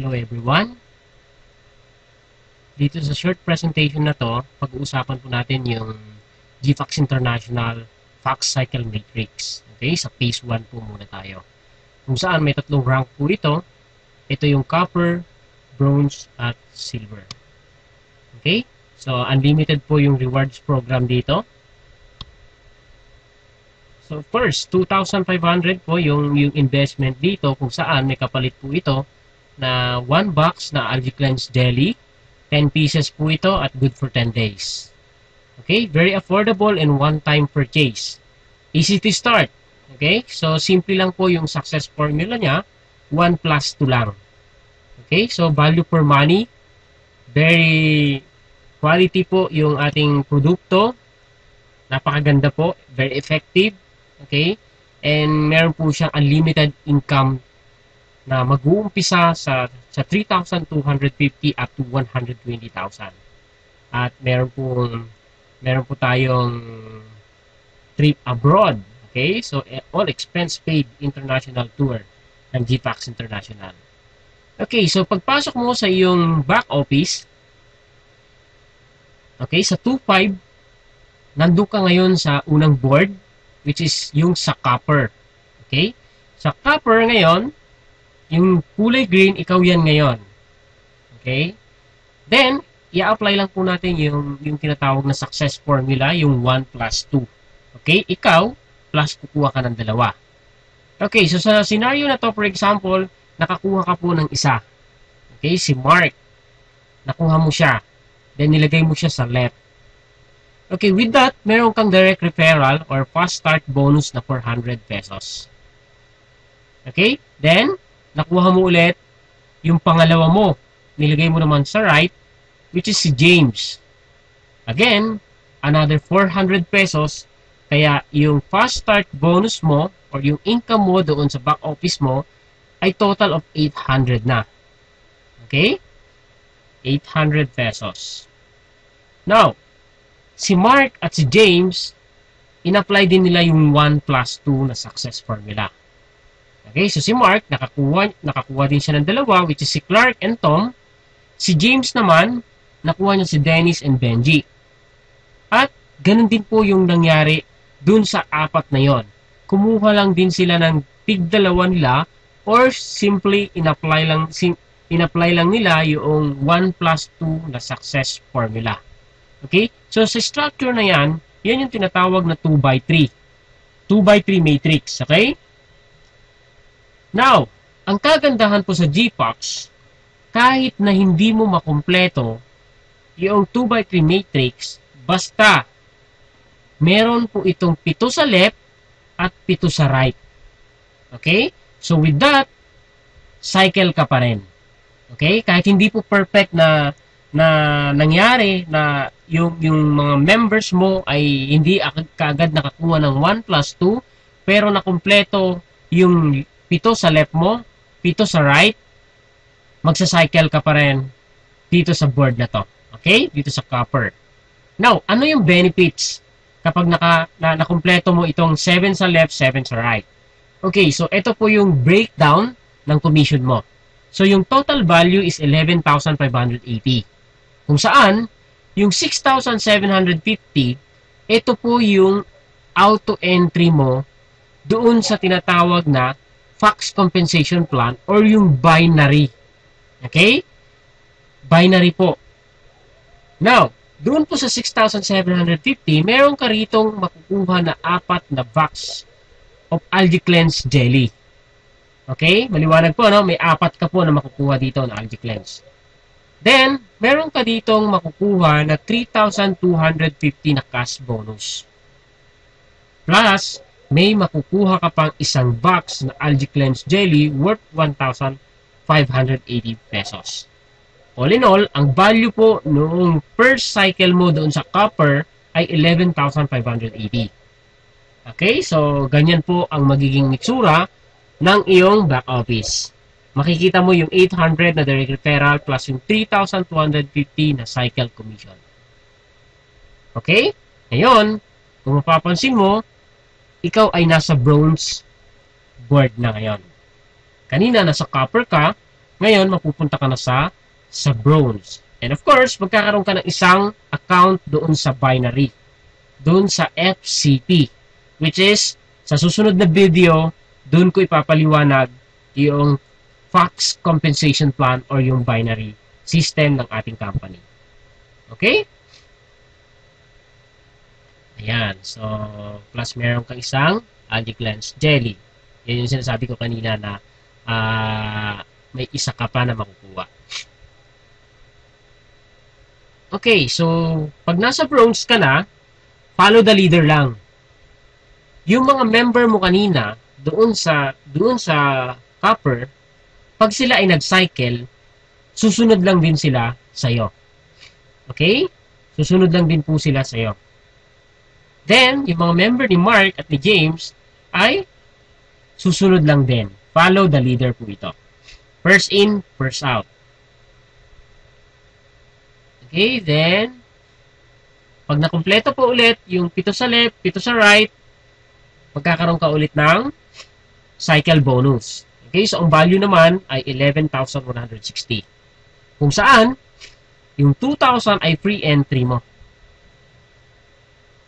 Hello everyone. Dito sa short presentation na to, pag-uusapan po natin yung GFAX International Fox Cycle Matrix. Okay, sa phase 1 po muna tayo. Kung saan may tatlong rank po ito. Ito yung copper, bronze, at silver. Okay, so unlimited po yung rewards program dito. So first, 2,500 po yung investment dito kung saan may kapalit po ito na 1 box na Algae Cleanse Jelly. 10 pieces po ito at good for 10 days. Okay, very affordable and one-time purchase. Easy to start. Okay, so simple lang po yung success formula niya. 1 plus 2 lang. Okay, so value for money. Very quality po yung ating produkto. Napakaganda po. Very effective. Okay, and meron po siyang unlimited income na mag-uumpisa sa 3,250 up to 120,000. At meron po tayong trip abroad. Okay? So all expense paid international tour ng GFAX International. Okay, so pagpasok mo sa iyong back office, okay, sa 2.5, nandun ka ngayon sa unang board, which is yung sa copper. Okay? Sa copper ngayon, yung kulay green, ikaw yan ngayon. Okay? Then, i-apply lang po natin yung tinatawag na success formula, yung 1 plus 2. Okay? Ikaw, plus kukuha ka ng dalawa. Okay, so sa scenario na to, for example, nakakuha ka po ng isa. Okay, si Mark. Nakuha mo siya. Then, nilagay mo siya sa left. Okay, with that, meron kang direct referral or fast start bonus na 400 pesos. Okay? Then, nakuha mo ulit yung pangalawa mo. Nilagay mo naman sa right, which is si James. Again, another 400 pesos. Kaya yung fast start bonus mo or yung income mo doon sa back office mo ay total of 800 na. Okay? 800 pesos. Now, si Mark at si James, in-apply din nila yung 1 plus 2 na success formula. Okay, so si Mark, nakakuha din siya ng dalawa, which is si Clark and Tom. Si James naman, nakuha niya si Dennis and Benji. At ganun din po yung nangyari dun sa apat na yon. Kumuha lang din sila ng tig-dalawa nila or simply in-apply lang nila yung 1 plus 2 na success formula. Okay, so sa structure na yan yung tinatawag na 2x3. 2x3 matrix, okay? Now, ang kagandahan po sa GFAX, kahit na hindi mo makumpleto yung 2x3 matrix, basta meron po itong 7 sa left at 7 sa right. Okay? So with that, cycle ka pa rin. Okay? Kahit hindi po perfect na nangyari na yung mga members mo ay hindi kaagad nakakuha ng 1 plus 2, pero nakumpleto yung 7 sa left mo, 7 sa right, magsa-cycle ka pa rin dito sa board na to. Okay? Dito sa copper. Now, ano yung benefits kapag nakumpleto mo itong 7 sa left, 7 sa right? Okay, so ito po yung breakdown ng commission mo. So, yung total value is 11,580. Kung saan, yung 6,750, ito po yung auto-entry mo doon sa tinatawag na Fox Compensation Plan or yung binary. Okay? Binary po. Now, doon po sa 6,750, meron ka ritong makukuha na 4 na box of Algae Cleanse Jelly. Okay? Maliwanag po, no? May 4 ka po na makukuha dito na Algae Cleanse. Then, meron ka ditong makukuha na 3,250 na cash bonus. Plus, may makukuha ka pang isang box na Algae Cleanse Jelly worth 1,580 pesos. All in all, ang value po noong first cycle mo doon sa copper ay 11,580. Okay, so ganyan po ang magiging itsura ng iyong back office. Makikita mo yung 800 na direct referral plus yung 3,250 na cycle commission. Okay? Ngayon, kung mapapansin mo, ikaw ay nasa bronze board na ngayon. Kanina nasa copper ka, Ngayon, mapupunta ka na sa bronze. And of course, magkakaroon ka ng isang account doon sa binary. Doon sa FCP. Which is, sa susunod na video, doon ko ipapaliwanag yung Fox Compensation Plan or yung binary system ng ating company. Okay? Ayan. So, plus meron kang isang AlgaCleanse Jelly. Yan yung sinasabi ko kanina na may isa ka pa na makukuha. Okay, so pag nasa bronze ka na, follow the leader lang. Yung mga member mo kanina doon sa copper, pag sila ay nag-cycle, susunod lang din sila sa'yo. Okay? Susunod lang din po sila sa'yo. Then, yung mga member ni Mark at ni James ay susunod lang din. Follow the leader po ito. First in, first out. Okay, then, pag nakumpleto po ulit, yung 7 sa left, 7 sa right, magkakaroon ka ulit ng cycle bonus. Okay, so ang value naman ay 11,160. Kung saan, yung 2,000 ay free entry mo.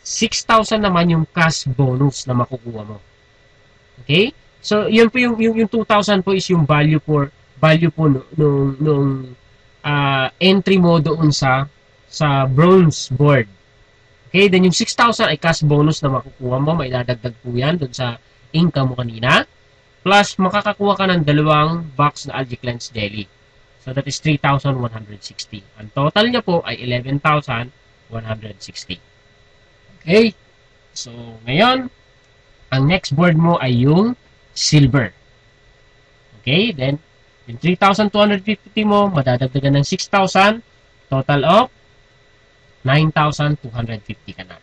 6,000 naman yung cash bonus na makukuha mo. Okay? So, yun po yung 2,000 po is yung value po nung entry mo doon sa bronze board. Okay? Then yung 6,000 ay cash bonus na makukuha mo. May dadagdag po yan doon sa income mo kanina. Plus, makakakuha ka ng 2 box na AlgaCleanse Jelly. So, that is 3,160. Ang total niya po ay 11,160. Okay? So, ngayon, ang next board mo ay yung silver. Okay? Then, yung 3,250 mo, madadagdagan ng 6,000. Total of 9,250 ka na.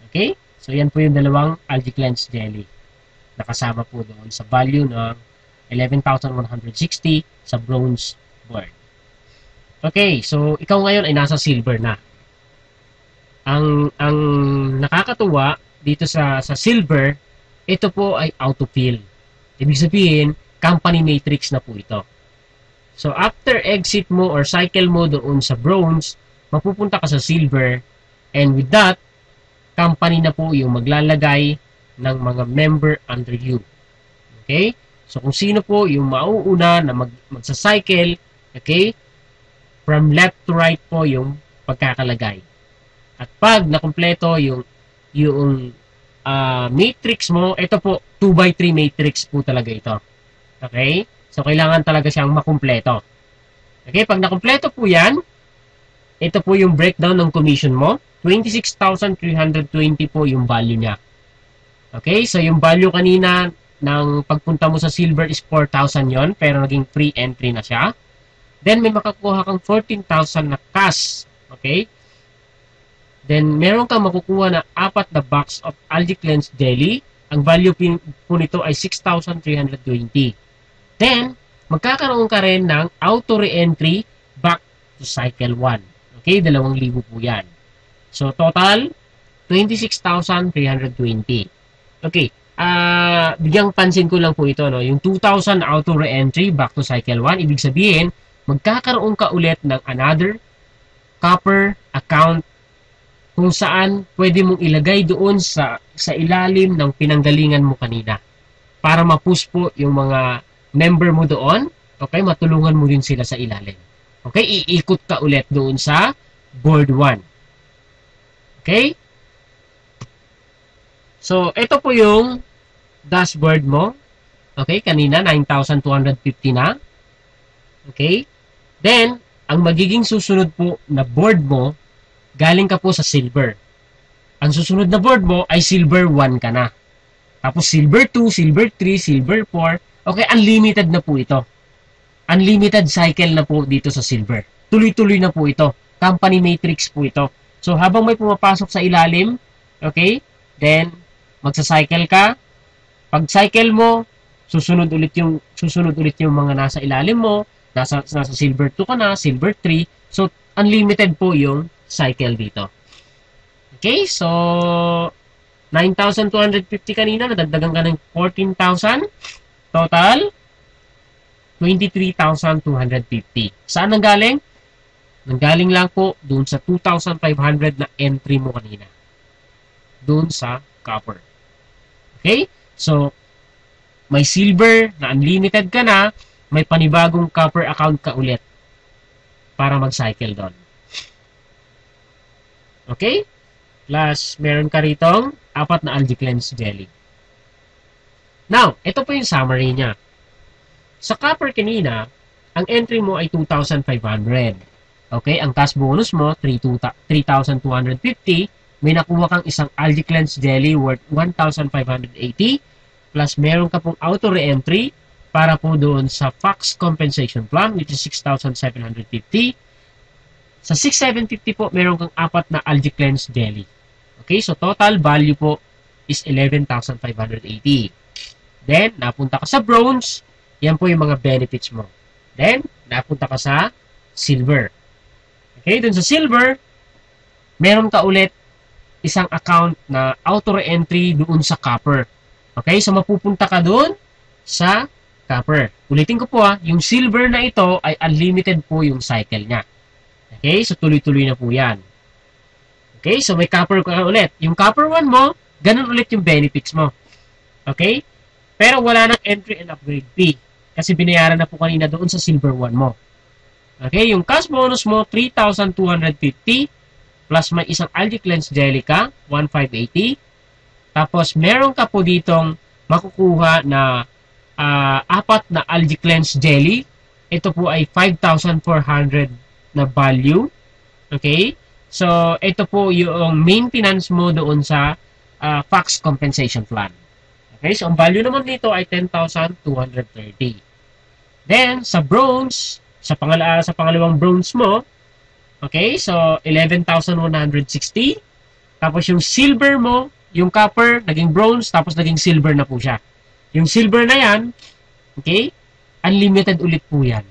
Okay? So, yan po yung 2 AlgaCleanse Jelly. Nakasama po doon sa value ng 11,160 sa bronze board. Okay, so ikaw ngayon ay nasa silver na. Ang nakakatuwa dito sa silver, ito po ay autofill. Ibig sabihin, company matrix na po ito. So after exit mo or cycle mo doon sa bronze, mapupunta ka sa silver, and with that, company na po yung maglalagay ng mga member under you. Okay? So kung sino po yung mauuna na magsa-cycle, okay? From left to right po yung pagkakalagay. At pag nakumpleto yung matrix mo, ito po 2x3 matrix po talaga ito. Okay? So kailangan talaga siyang makumpleto. Okay, pag nakumpleto po 'yan, ito po yung breakdown ng commission mo. 26,320 po yung value niya. Okay? So yung value kanina ng pagpunta mo sa silver is 4,000 yon, pero naging free entry na siya. Then, may makakuha kang 14,000 na cash. Okay? Then, meron kang makukuha na 4 na box of AlgaCleanse Jelly. Ang value po nito ay 6,320. Then, magkakaroon ka rin ng auto re-entry back to cycle 1. Okay? 2,000 po yan. So, total, 26,320. Okay. Bigyang pansin ko lang po ito, no? Yung 2,000 auto re-entry back to cycle 1, ibig sabihin, magkakaroon ka ulit ng another copper account kung saan pwede mong ilagay doon sa ilalim ng pinanggalingan mo kanina para ma-push po yung mga member mo doon. Okay, matulungan mo din sila sa ilalim. Okay, iikot ka ulit doon sa board 1. Okay? So, ito po yung dashboard mo. Okay, kanina 9,250 na. Okay? Then, ang magiging susunod po na board mo, galing ka po sa silver. Ang susunod na board mo ay silver 1 ka na. Tapos silver 2, silver 3, silver 4. Okay, unlimited na po ito. Unlimited cycle na po dito sa silver. Tuloy-tuloy na po ito. Company matrix po ito. So, habang may pumapasok sa ilalim, okay, then, magsa-cycle ka. Pag cycle mo, susunod ulit yung mga nasa ilalim mo. Nasa silver 2 ka na, silver 3. So, unlimited po yung cycle dito. Okay, so 9,250 kanina, nadagdagan ka ng 14,000. Total, 23,250. Saan nanggaling? Nanggaling lang po doon sa 2,500 na entry mo kanina. Doon sa copper. Okay? So, may silver na unlimited ka na, may panibagong copper account ka ulit para mag-cycle doon. Okay? Plus, meron ka ritong 4 na Algae Cleanse Jelly. Now, ito po yung summary niya. Sa copper kanina, ang entry mo ay 2,500. Okay? Ang task bonus mo, 3,250. May nakuha kang isang Algae Cleanse Jelly worth 1,580. Plus, meron ka pong auto re-entry para po doon sa Fox Compensation Plan, which is 6,750. Sa 6,750 po, meron kang 4 na Algae Cleanse Jelly. Okay, so total value po is 11,580. Then, napunta ka sa bronze, yan po yung mga benefits mo. Then, napunta ka sa silver. Okay, dun sa silver, meron ka ulit isang account na auto re-entry doon sa copper. Okay, so mapupunta ka doon sa copper. Ulitin ko po yung silver na ito ay unlimited po yung cycle niya. Okay, so tuloy-tuloy na po yan. Okay, so may copper ka ulit. Yung copper 1 mo, ganun ulit yung benefits mo. Okay, pero wala nang entry and upgrade fee. Kasi binayaran na po kanina doon sa silver 1 mo. Okay, yung cash bonus mo, 3,250. Plus may isang Algae Cleanse Jelly ka, 1,580. Tapos meron ka po ditong makukuha na 4 na Algae Cleanse Jelly. Ito po ay 5,400 na value. Okay? So, ito po yung maintenance mo doon sa Fox Compensation Plan. Okay? So, ang value naman dito ay 10,230. Then, sa bronze, sa pangalawang bronze mo, okay? So, 11,160. Tapos, yung silver mo, yung copper, naging bronze, tapos naging silver na po siya. Yung silver na yan, okay? Unlimited ulit po yan.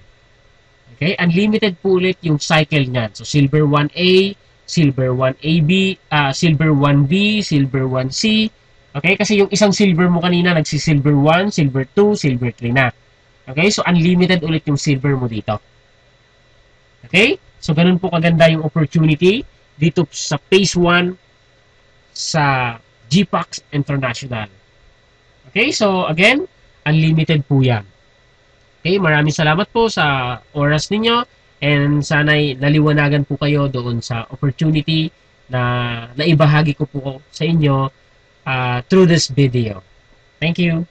Okay? Unlimited po ulit yung cycle niyan. So, silver 1A, silver 1AB, silver 1B, silver 1C. Okay? Kasi yung isang silver mo kanina, nagsi-silver 1, silver 2, silver 3 na. Okay? So, unlimited ulit yung silver mo dito. Okay? So, ganun po kaganda yung opportunity dito sa Phase 1 sa GPAX International. Okay? So, again, unlimited po yan. Okay? Maraming salamat po sa oras ninyo and sana'y naliwanagan po kayo doon sa opportunity na naibahagi ko po sa inyo through this video. Thank you.